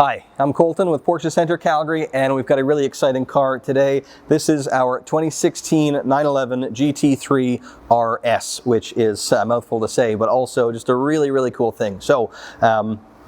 Hi, I'm Colton with Porsche Center Calgary, and we've got a really exciting car today. This is our 2016 911 GT3 RS, which is a mouthful to say, but also just a really cool thing. So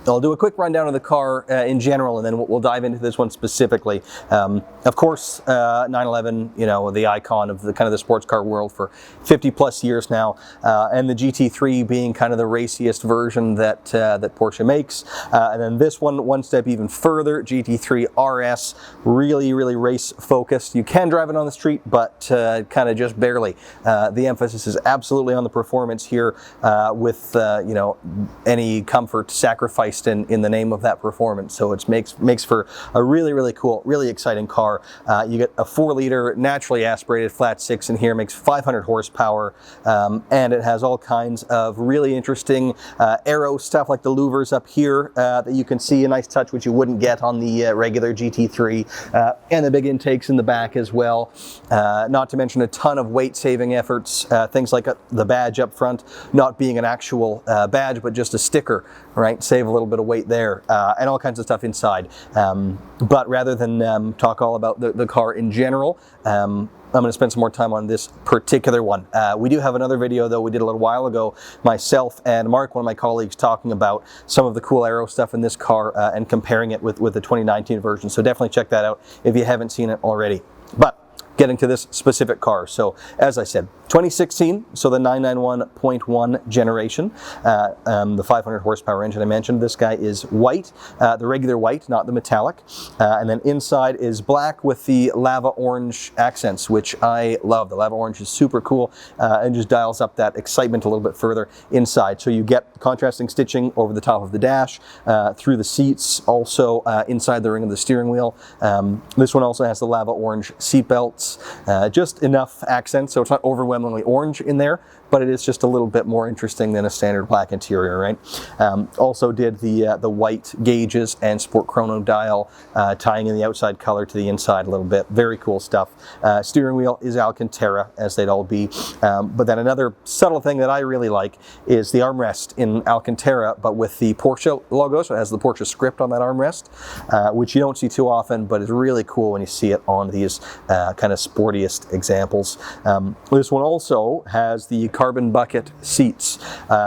I'll do a quick rundown of the car in general, and then we'll dive into this one specifically. Of course, 911, you know, the icon of the kind of the sports car world for 50 plus years now, and the GT3 being kind of the raciest version that that Porsche makes. And then this one step even further, GT3 RS, really race focused. You can drive it on the street, but kind of just barely. The emphasis is absolutely on the performance here, with you know, any comfort sacrificed in the name of that performance. So it makes for a really cool, really exciting car. You get a 4-liter naturally aspirated flat 6 in here, makes 500 horsepower, and it has all kinds of really interesting aero stuff like the louvers up here that you can see, a nice touch which you wouldn't get on the regular GT3, and the big intakes in the back as well. Not to mention a ton of weight saving efforts, things like the badge up front not being an actual badge but just a sticker, right? Save a little bit of weight there, and all kinds of stuff inside. But rather than talk all about the car in general, I'm going to spend some more time on this particular one. We do have another video though we did a little while ago, myself and Mark, one of my colleagues, talking about some of the cool aero stuff in this car and comparing it with the 2019 version. So definitely check that out if you haven't seen it already. But getting to this specific car. So as I said, 2016, so the 991.1 generation, the 500 horsepower engine I mentioned. This guy is white, the regular white, not the metallic. And then inside is black with the lava orange accents, which I love. The lava orange is super cool and just dials up that excitement a little bit further inside. So you get contrasting stitching over the top of the dash, through the seats, also inside the ring of the steering wheel. This one also has the lava orange seat belts. Just enough accents, so it's not overwhelmingly orange in there, but it is just a little bit more interesting than a standard black interior, right? Also did the white gauges and sport chrono dial, tying in the outside color to the inside a little bit. Very cool stuff. Steering wheel is Alcantara, as they'd all be. But then another subtle thing that I really like is the armrest in Alcantara, but with the Porsche logo, so it has the Porsche script on that armrest, which you don't see too often, but is really cool when you see it on these kind of sportiest examples. This one also has the carbon bucket seats,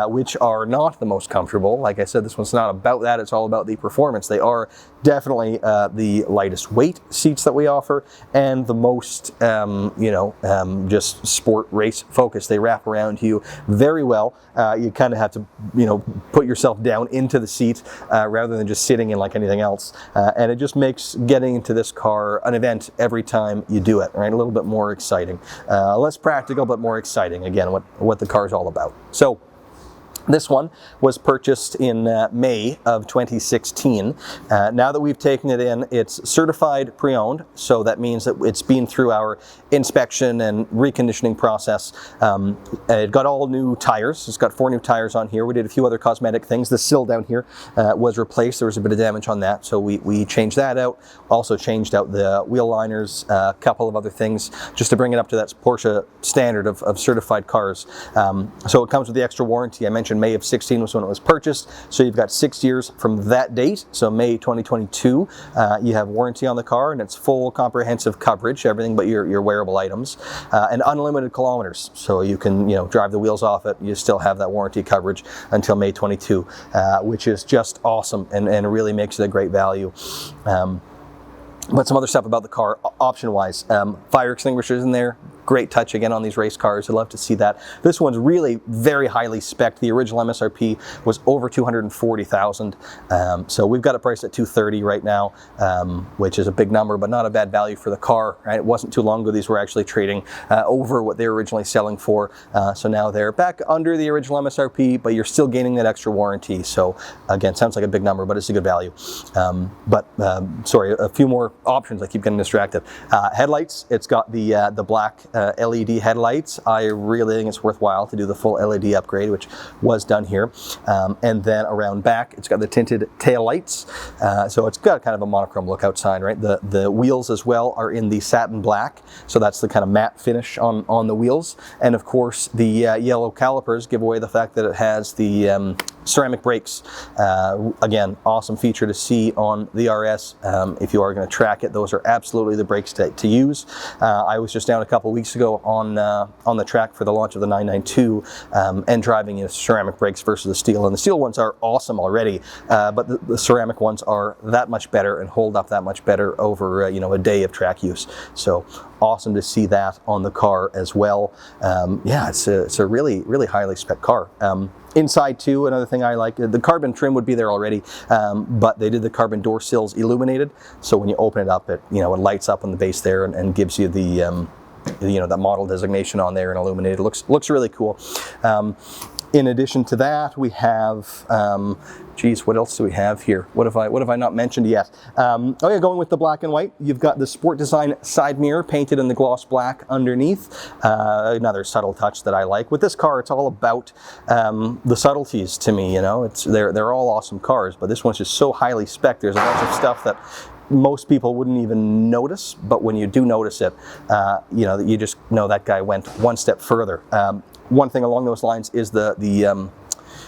which are not the most comfortable. Like I said, this one's not about that, it's all about the performance. They are definitely the lightest weight seats that we offer, and the most you know, just sport race focused. They wrap around you very well. You kind of have to, you know, put yourself down into the seat rather than just sitting in like anything else, and it just makes getting into this car an event every time you do it, right? A little bit more exciting, less practical but more exciting. Again, what the car is all about. So this one was purchased in May of 2016. Now that we've taken it in, it's certified pre-owned, so that means that it's been through our inspection and reconditioning process. It got all new tires. It's got 4 new tires on here. We did a few other cosmetic things. The sill down here was replaced. There was a bit of damage on that, so we changed that out. Also changed out the wheel liners, a couple of other things, just to bring it up to that Porsche standard of certified cars. So it comes with the extra warranty. I mentioned May of 16 was when it was purchased, so you've got 6 years from that date. So May 2022, you have warranty on the car, and it's full comprehensive coverage, everything but your wearable items, and unlimited kilometers. So you can, you know, drive the wheels off it. You still have that warranty coverage until May 22, which is just awesome and really makes it a great value. But some other stuff about the car, option-wise, fire extinguishers in there. Great touch again on these race cars. I'd love to see that. This one's really very highly spec'd. The original MSRP was over $240,000. So we've got it priced at $230 right now, which is a big number, but not a bad value for the car, right? It wasn't too long ago these were actually trading over what they were originally selling for. So now they're back under the original MSRP, but you're still gaining that extra warranty. So again, sounds like a big number, but it's a good value. Sorry, a few more options. I keep getting distracted. Headlights, it's got the black LED headlights. I really think it's worthwhile to do the full LED upgrade, which was done here. And then around back, it's got the tinted tail lights. So it's got kind of a monochrome look outside, right? The wheels as well are in the satin black. So that's the kind of matte finish on the wheels. And of course, the yellow calipers give away the fact that it has the ceramic brakes, again, awesome feature to see on the RS. If you are going to track it, those are absolutely the brakes to use. I was just down a couple weeks ago on the track for the launch of the 992 and driving in ceramic brakes versus the steel. And the steel ones are awesome already, but the ceramic ones are that much better and hold up that much better over you know, a day of track use. So awesome to see that on the car as well. Yeah, it's a really highly spec car. Inside too, another thing I like, the carbon trim would be there already, but they did the carbon door sills illuminated, so when you open it up, it lights up on the base there and gives you the you know, that model designation on there and illuminated. Looks really cool. In addition to that, we have, geez, what else do we have here? What have I not mentioned yet? Oh yeah, going with the black and white, you've got the Sport Design side mirror painted in the gloss black underneath. Another subtle touch that I like. With this car, it's all about the subtleties to me. You know, they're all awesome cars, but this one's just so highly spec. There's a bunch of stuff that most people wouldn't even notice, but when you do notice it, you know, you just know that guy went one step further. One thing along those lines is the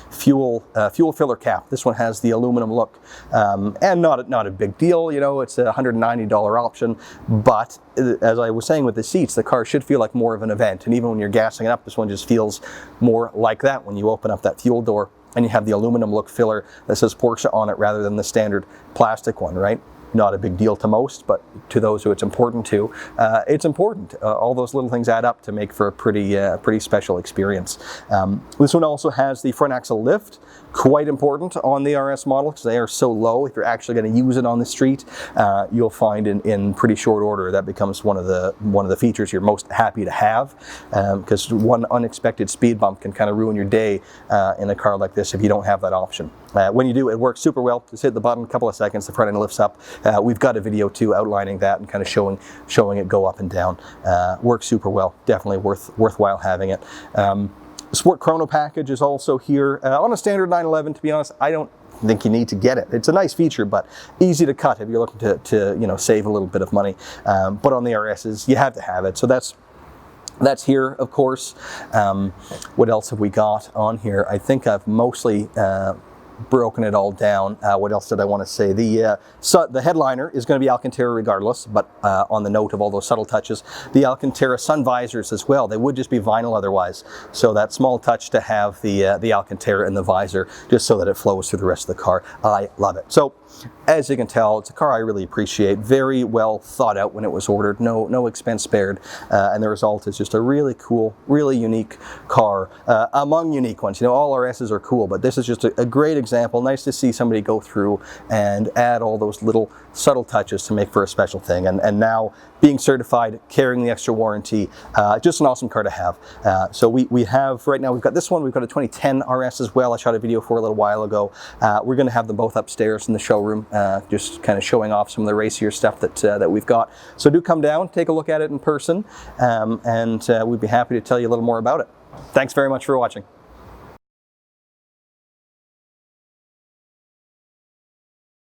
fuel filler cap. This one has the aluminum look, and not a big deal. You know, it's a $190 option, but as I was saying with the seats, the car should feel like more of an event. And even when you're gassing it up, this one just feels more like that when you open up that fuel door and you have the aluminum look filler that says Porsche on it rather than the standard plastic one, right? Not a big deal to most, but to those who it's important to, it's important. All those little things add up to make for a pretty special experience. This one also has the front axle lift, quite important on the RS model because they are so low. If you're actually going to use it on the street, you'll find in pretty short order that becomes one of the features you're most happy to have, because one unexpected speed bump can kind of ruin your day in a car like this if you don't have that option. When you do, it works super well. Just hit the button, a couple of seconds, the front end lifts up. We've got a video too outlining that and kind of showing it go up and down. Works super well. Definitely worthwhile having it. Sport Chrono package is also here. On a standard 911, to be honest, I don't think you need to get it. It's a nice feature, but easy to cut if you're looking to you know, save a little bit of money. But on the RSs, you have to have it. So that's here, of course. What else have we got on here? I think I've mostly broken it all down. What else did I want to say? The headliner is going to be Alcantara regardless, but on the note of all those subtle touches, the Alcantara sun visors as well, they would just be vinyl otherwise. So that small touch to have the Alcantara in the visor, just so that it flows through the rest of the car. I love it. So as you can tell, it's a car I really appreciate. Very well thought out when it was ordered. No expense spared, and the result is just a really cool, really unique car among unique ones. You know, all RSs are cool, but this is just a great example. Nice to see somebody go through and add all those little subtle touches to make for a special thing. And now being certified, carrying the extra warranty, just an awesome car to have. So we have, right now we've got this one, we've got a 2010 RS as well. I shot a video for a little while ago. We're going to have them both upstairs in the showroom, just kind of showing off some of the racier stuff that we've got. So do come down, take a look at it in person, and we'd be happy to tell you a little more about it. Thanks very much for watching.